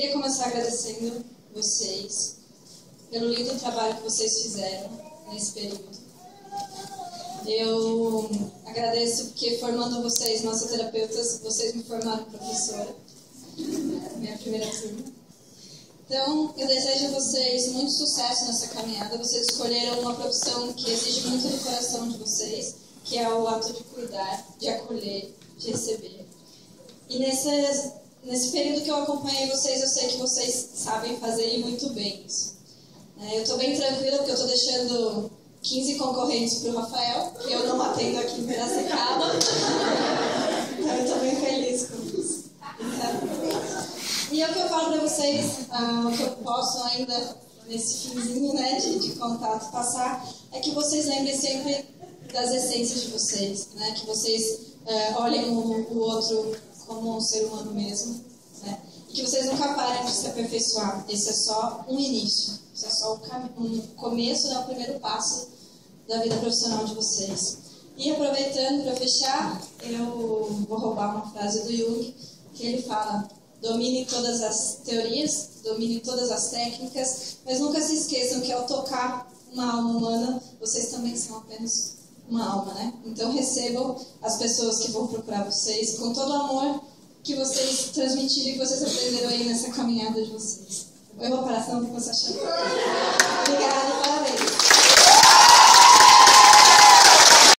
queria começar agradecendo vocês pelo lindo trabalho que vocês fizeram nesse período. Eu agradeço porque, formando vocês, massoterapeutas, vocês me formaram professora, minha primeira turma. Então, eu desejo a vocês muito sucesso nessa caminhada. Vocês escolheram uma profissão que exige muito do coração de vocês, que é o ato de cuidar, de acolher, de receber. E nesse período que eu acompanhei vocês, eu sei que vocês sabem fazer muito bem isso. Eu estou bem tranquila porque eu estou deixando 15 concorrentes para o Rafael, que eu não atendo aqui em Piracicaba. Então eu estou bem feliz com isso. E o que eu falo para vocês, o que eu posso ainda, nesse finzinho de contato, passar, é que vocês lembrem sempre das essências de vocês, que vocês olhem o outro como um ser humano mesmo, e que vocês nunca parem de se aperfeiçoar. Esse é só um início, esse é só um começo, o primeiro passo da vida profissional de vocês. E aproveitando para fechar, eu vou roubar uma frase do Jung, que ele fala: domine todas as teorias, domine todas as técnicas, mas nunca se esqueçam que ao tocar uma alma humana, vocês também são apenas uma alma, Então recebam as pessoas que vão procurar vocês com todo o amor que vocês transmitiram e que vocês aprenderam aí nessa caminhada de vocês. Eu vou parar, senão eu vou começar a chorar. Obrigada.